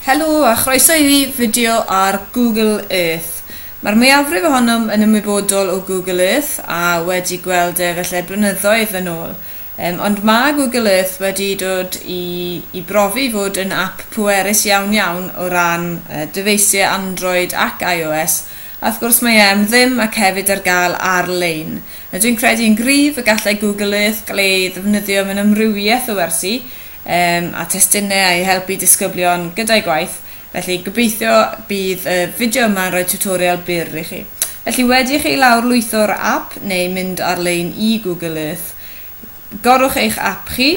Helo a chroeso i fideo ar Google Earth. Mae'r mwyafrif ohonom yn ymwybodol o Google Earth a wedi gweld felly blynyddoedd yn ôl. Ond mae Google Earth wedi dod i brofi fod yn app pwerus iawn o ran dyfeisiau Android ac iOS. A wrth gwrs mae ddim ac hefyd ar gael ar-lein. Dwi'n credu'n gryf y gallai Google Earth gael ei ddefnyddio mewn amrywiaeth o wersi a testunau i helpu disgyblion gyda'i gwaith. Felly gobeithio bydd y fideo yma'n rhoi tutorial byr i chi. Felly wedi chi lawrlwytho'r app neu mynd ar-lein i Google Earth, gorwch eich app chi,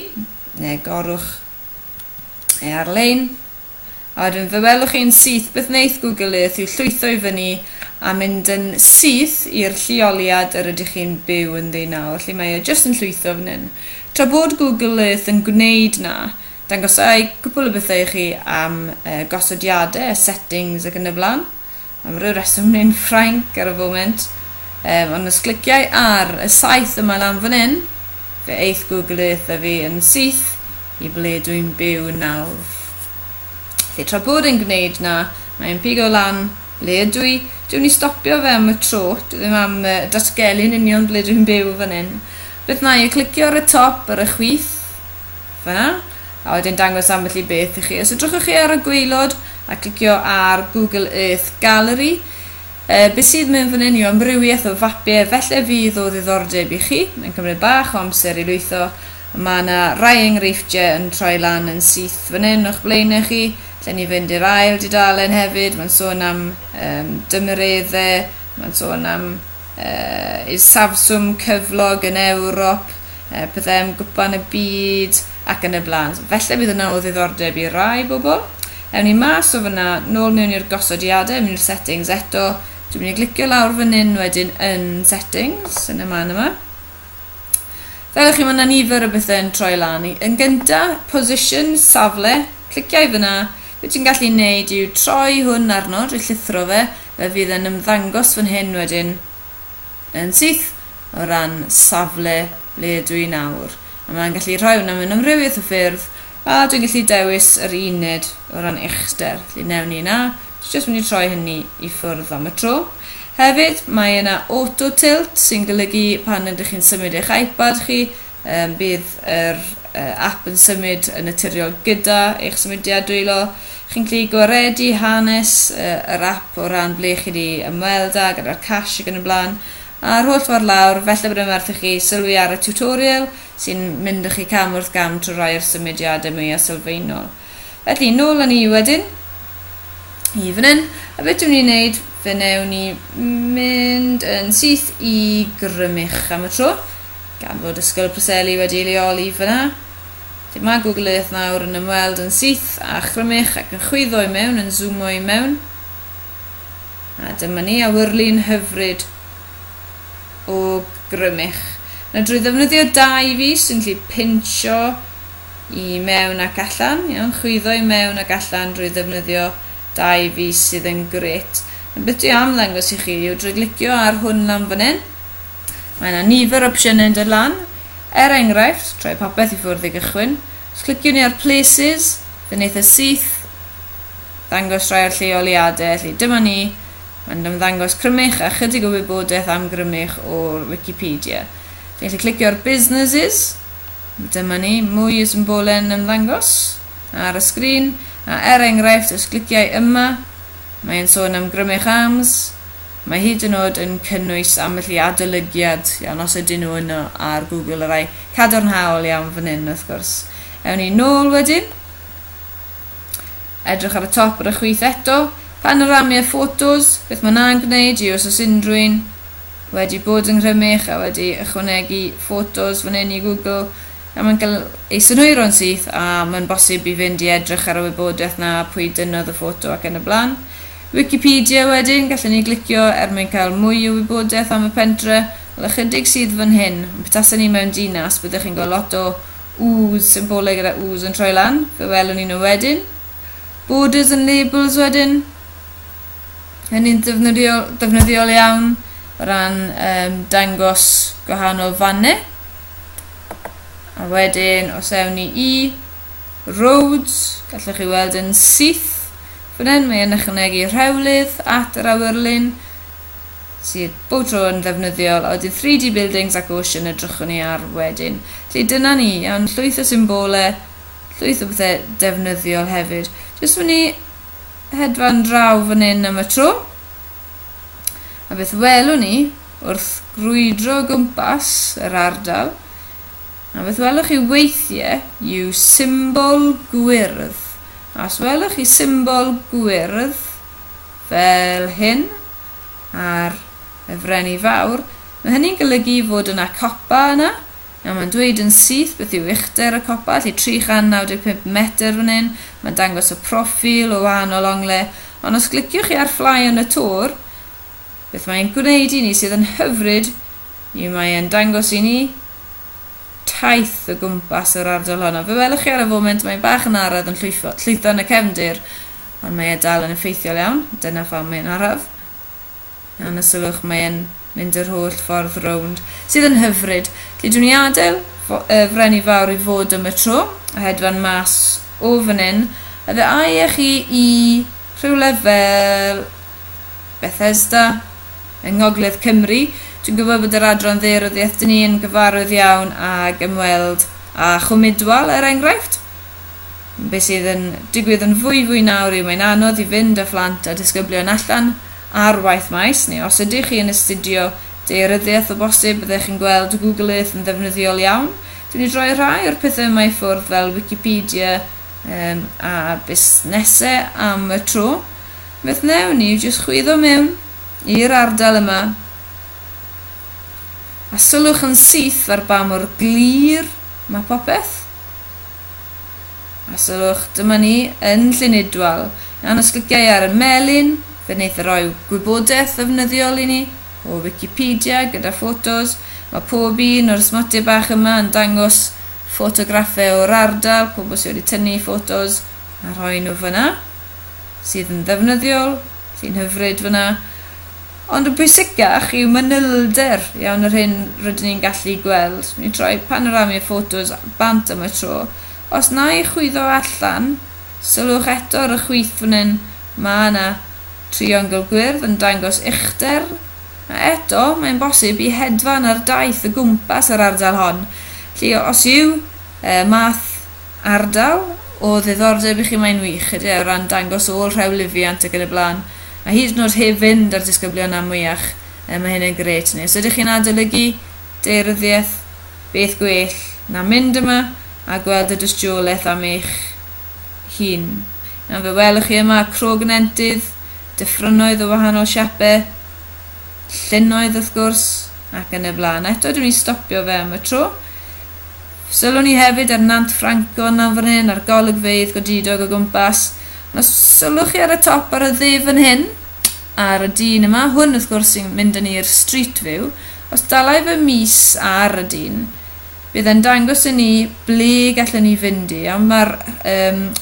neu gorwch ar-lein, a wedyn fe welwch chi'n syth beth wneith Google Earth yw llwytho i fyny a mynd yn syth i'r lleoliad yr ydych chi'n byw yn nawr. Felly mae e jyst yn llwytho fan hyn. Tra bod Google Earth yn gwneud na, dangosau cwpl o bethau i chi am gosodiadau, settings ac yn y blaen. Am ryw reswm neu'n ffrainc ar y foment. Ond os gliciau ar y saith yma lan fan hyn, fe eith Google Earth a fi yn syth i ble dwi'n byw nawr. Felly tra bod yn gwneud na, mae'n pigo lan ble ydw i. Dwi'n i stopio fe am y tro, dwi ddim am datgelu'n union ble dwi'n byw fan hyn. Beth na i clicio ar y top ar y chwith, fanna, a wedyn dangos ambell i beth i chi. Os edrychwch chi ar y gwaelod a clicio ar Google Earth Gallery, beth sydd mewn fan hyn yw amrywiaeth o fapiau, felly fydd o ddiddordeb i chi. Mae'n cymryd bach o amser i lwytho. Mae yna rai enghreifftiau yn troi lan yn syth fan hyn o'ch blaenau chi. Lle ni fynd i'r ail dudalen hefyd. Mae'n sôn am dymereddau, mae'n sôn am safswm cyflog yn Ewrop, pethau am gwpan y byd ac yn y blaen. Felly bydd yna o ddiddordeb i rai bobl. Ewn ni mas o fyna, nôl mewn i'r gosodiadau, mewn i'r settings eto. Dwi'n mynd i glicio lawr fan hyn wedyn yn settings, yn y man yma. Fel chi, mae yna nifer o bethau yn troi lan. Yn gyntaf, position, safle, cliciau fyna. Beth ti'n gallu neud yw troi hwn arno, drwy llithro fe fydd yn ymddangos fan hyn wedyn yn syth o ran safle ble dwi nawr. A mae'n gallu rhoi hwnna mewn amrywiaeth o ffyrdd, a dwi'n gallu dewis yr uned o ran uchder. Felly newn ni yna, dwi'n jyst mynd i troi hynny i ffwrdd am y tro. Hefyd, mae yna auto tilt sy'n golygu pan ydych chi'n symud eich iPad chi, bydd yr app yn symud yn naturiol gyda eich symudiad dwylo. Chi'n gallu gwaredu hanes yr app o ran ble chi wedi ymweld ag gyda'r cache ac yn y blaen. A'r holl ffordd lawr, felly bod yn werth i chi sylwi ar y tutorial sy'n mynd â chi cam wrth gam trwy rai o'r symudiadau mwyaf sylfaenol. Felly, nôl yn i wedyn, i fan hyn, a beth dwi'n ei wneud, fe newn ni mynd yn syth i grymych am y tro, gan fod ysgol Preseli wedi leoli fyna. Mae Google Earth nawr yn ymweld yn syth a chrymych ac yn chwyddo i mewn, yn zoomo i mewn. A dyma ni awyrlu'n hyfryd o grymych. Na drwy ddefnyddio dau fis sy'n gallu pinsio i mewn ac allan, chwyddo i mewn ac allan drwy ddefnyddio dau fis sydd yn gret. Beth dwi am ddangos i chi yw drwy glicio ar hwn lan fan hyn. Mae yna nifer opsiynau yn dod lan. Enghraifft, troi popeth i ffwrdd i gychwyn. Os clicio ni ar places, fe wneith y syth ddangos rai o'r lleoliadau. Felly dyma ni, mae'n ymddangos crymych a chydig o wybodaeth am grymych o'r Wikipedia. Felly clicio ar businesses, dyma ni, mwy o symbolau yn ymddangos ar y sgrin. A enghraifft, os cliciau yma, mae'n sôn am grymych AMS. Mae hyd yn oed yn cynnwys ambell i adolygiad, os ydyn nhw yno ar Google, rai cadarnhaol iawn fan hyn, wrth gwrs. Ewn ni nôl wedyn. Edrych ar y top ar y chwith eto. Panoramiau ffotos, beth mae yna'n gwneud yw os oes unrhyw un wedi bod yn grymych a wedi ychwanegu ffotos fan hyn i Google. A mae'n cael ei synhwyro'n syth a mae'n bosib i fynd i edrych ar y wybodaeth na pwy dynodd y ffoto ac yn y blaen. Wikipedia wedyn, gallwn ni glicio mwyn cael mwy o wybodaeth am y pentre. Wel, ychydig sydd fan hyn, petasau ni mewn dinas, byddwch chi'n gweld lot o wws, symbolau gyda wws yn troi lan. Fe welwn ni nhw wedyn. Borders and labels wedyn. Hynny'n defnyddiol iawn o ran dangos gwahanol fannau. A wedyn, os ewn ni i roads, gallwch chi weld yn syth Fan hyn mae'n ychwanegu rhewlydd at yr awyrlyn sydd bob tro yn ddefnyddiol, a wedyn 3D buildings ac ocean edrychwn ni ar wedyn. Felly dyna ni, iawn, llwyth o symbolau, llwyth o bethau defnyddiol hefyd. Jyst fan ni hedfan draw fan hyn am y tro. A beth welwn ni wrth grwydro gwmpas yr ardal, a beth welwch chi weithiau yw symbol gwyrdd. A os welwch chi symbol gwyrdd fel hyn ar y Freni Fawr, mae hynny'n golygu fod yna copa yna. A mae'n dweud yn syth beth yw uchder y copa, lle 395 metr fan hyn. Mae'n dangos y proffil o wahanol ongle. Ond os gliciwch chi ar fly yn y tor, beth mae'n gwneud i ni sydd yn hyfryd yw mae'n dangos i ni taith o gwmpas yr ardal hwnna. Fe welwch chi ar y foment mae'n bach yn araf yn llwytho yn y cefndir, ond mae dal yn effeithiol iawn. Dyna pham mae'n araf. A na sylwch mae'n mynd yr holl ffordd rownd, sydd yn hyfryd. Felly dwi'n ni adael Freni Fawr i fod am y tro, a hedfan mas o fan hyn, a fe ai chi i rhywle fel Bethesda, yng Ngogledd Cymru. Dwi'n gwybod bod yr adran ddaearyddiaeth dyn ni yn gyfarwydd iawn ag ymweld a Chwmidwal enghraifft. Be sydd yn digwydd yn fwy nawr yw mae'n anodd i fynd â phlant a disgyblion allan ar waith maes, neu os ydych chi yn astudio daearyddiaeth o bosib, byddech chi'n gweld Google Earth yn ddefnyddiol iawn. Dwi'n ei droi rai o'r pethau yma i ffwrdd fel Wikipedia a busnesau am y tro. Beth newn ni yw jyst chwyddo mewn i'r ardal yma a sylwch yn syth ar ba mor glir mae popeth. A sylwch, dyma ni yn Llunudwal. Iawn, os gliciau ar y melyn, fe wneith y roi gwybodaeth ddefnyddiol i ni o Wikipedia gyda ffotos. Mae pob un o'r smotiau bach yma yn dangos ffotograffau o'r ardal, pobl sydd wedi tynnu ffotos a rhoi nhw fyna, sydd yn ddefnyddiol, sy'n hyfryd fyna. Ond y bwysicach yw manylder, iawn, yr hyn rydyn ni'n gallu gweld. Ni'n troi panorami o ffotos bant am y tro. Os na i chwyddo allan, sylwch eto ar y chwyth fan hyn, mae yna triongl gwyrdd yn dangos uchder. A eto, mae'n bosib i hedfan ar daith y gwmpas yr ardal hon. Felly, os yw math ardal o ddiddordeb i chi mae'n wych, ydy o ran dangos ôl rhewlifiant ac yn y blaen. A hyd yn oed heb fynd ar disgyblion am mwyach, mae hyn yn gret. Os ydych chi'n adolygu daearyddiaeth, beth gwell na mynd yma a gweld y dystiolaeth am eich hun. A fe welwch chi yma crognentydd, dyffrynoedd o wahanol siapau, llynnoedd wrth gwrs, ac yn y blaen. Eto dwi'n ni stopio fe am y tro. Sylwn ni hefyd ar Nant Franco na fan hyn, ar golygfeydd godidog o gwmpas. Os sylwch chi ar y top ar y dde fan hyn, ar y dyn yma, hwn wrth gwrs sy'n mynd yn i'r street view. Os dalai fy mis ar y dyn, bydd e'n dangos i ni ble gallwn ni fynd i. Mae'r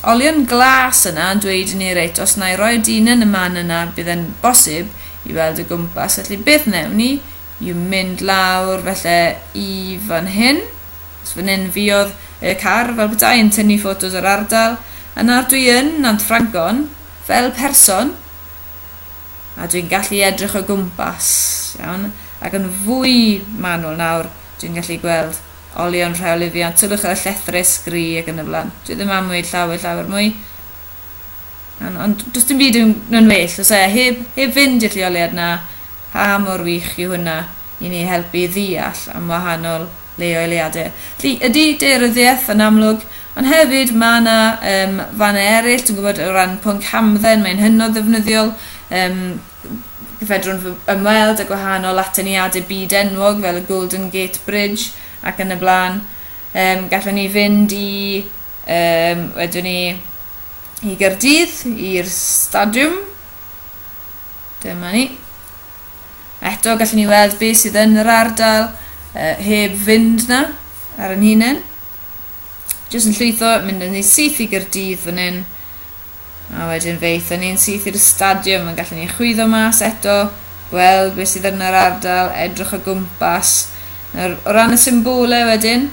olion glas yna yn dweud i ni reit, os na i roi dyn yn y man yna, bydd e'n bosib i weld y gwmpas. Felly beth newn ni yw mynd lawr felly i fan hyn. Os fan hyn fiodd y car fel bydai yn tynnu ffotos o'r ardal. A nawr dwi yn Nant Francon fel person a dwi'n gallu edrych o gwmpas, iawn, ac yn fwy manwl nawr dwi'n gallu gweld olion rhewlifiant. Sylwch ar y llethre sgri ac yn y blaen. Dwi ddim am wneud llawer mwy. Ond does dim byd yn well, os heb fynd i'r lleoliad na, pa mor wych yw hwnna i ni helpu ddeall am wahanol leoliadau. Felly ydy daearyddiaeth yn amlwg, ond hefyd mae yna fannau eraill, dwi'n gwybod o ran pwnc Hamdden, mae'n hynod ddefnyddiol. Fedrwn ymweld â gwahanol atyniadau byd enwog fel y Golden Gate Bridge ac yn y blaen. Gallwn ni fynd wedyn ni i Gaerdydd, i'r stadiwm. Dyma ni. Eto gallwn ni weld beth sydd yn yr ardal heb fynd na ar yn hunain. Jyst yn llwytho, mynd yn ei syth i Gaerdydd fan hyn. A wedyn feithon ni'n syth i'r stadiwm, a gallwn ni chwyddo mas eto, gweld beth sydd yn yr ardal, edrych o gwmpas. O ran y symbolau wedyn,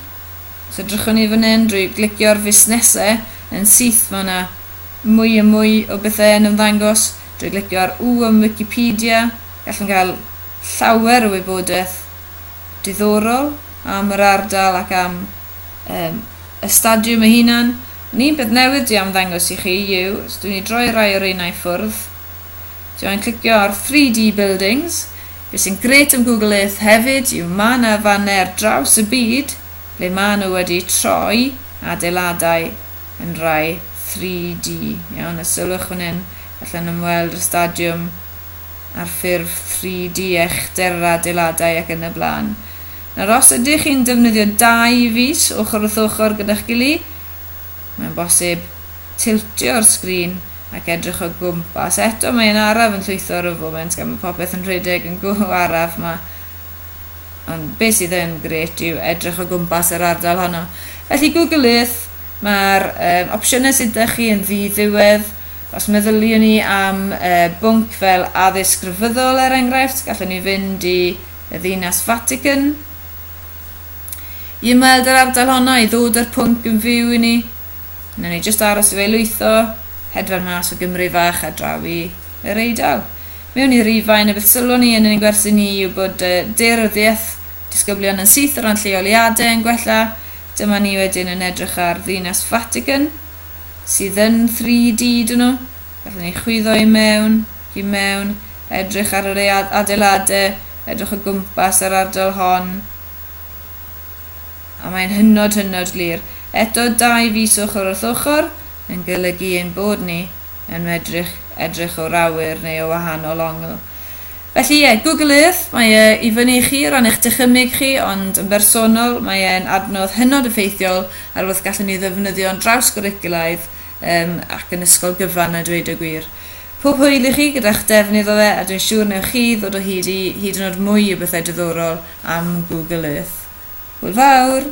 os edrychwn ni fan hyn, drwy glicio'r fusnesau, yn syth fan'na mwy o bethau yn ymddangos. Drwy glicio ar W am Wikipedia, gallwn gael llawer o wybodaeth diddorol am yr ardal ac am y stadiwm ei hunan. Un beth newydd di am ddangos i chi yw, os dwi'n ei droi rai o'r unau ffwrdd, dwi'n clicio ar 3D buildings. Beth sy'n gret am Google Earth hefyd yw mae yna fannau ar draws y byd ble mae nhw wedi troi adeiladau yn rai 3D. Iawn, y sylwch fan hyn, allan ymweld y stadiwm ar ffurf 3D echder yr adeiladau ac yn y blaen. Nawr, os ydych chi'n defnyddio 2 fis ochr wrth ochr gyda'ch gilydd, mae'n bosib tiltio'r sgrin ac edrych o gwmpas. Eto mae'n araf yn llwytho ar y foment gan mae popeth yn rhedeg yn go araf yma. Ond beth sydd yn gret yw edrych o gwmpas yr ardal honno. Felly Google Earth, mae'r opsiynau sydd ydych chi yn ddiddiwedd. Os meddyliwn ni am bwnc fel addysg grefyddol enghraifft, gallwn ni fynd i y ddinas Vatican. I ymweld yr ardal honno i ddod yr pwnc yn fyw i ni. Nawr ni jyst aros i fe lwytho, hedfan mas o Gymru fach a draw i yr Eidal. Mewn i Rhufain, y beth sylwn ni yn ein gwersi ni yw bod daearyddiaeth disgyblion yn syth o ran lleoliadau yn gwella. Dyma ni wedyn yn edrych ar ddinas Vatican, sydd yn 3D dyn nhw. Gallwn ni chwyddo i mewn, edrych ar yr adeiladau, edrych o gwmpas yr ardal hon. A mae'n hynod glir. Eto 2 fis ochr wrth ochr yn golygu ein bod ni yn edrych o'r awyr neu o wahanol ongl. Felly Google Earth, mae i fyny i chi o ran eich dychymyg chi, ond yn bersonol mae e'n adnodd hynod effeithiol ar wrth gallwn ni ddefnyddio'n draws gwricwlaidd ac yn ysgol gyfan a dweud y gwir. Pob hwyl i chi gyda'ch defnydd o fe, a dwi'n siŵr newch chi ddod o hyd yn oed mwy o bethau diddorol am Google Earth. Hwyl fawr!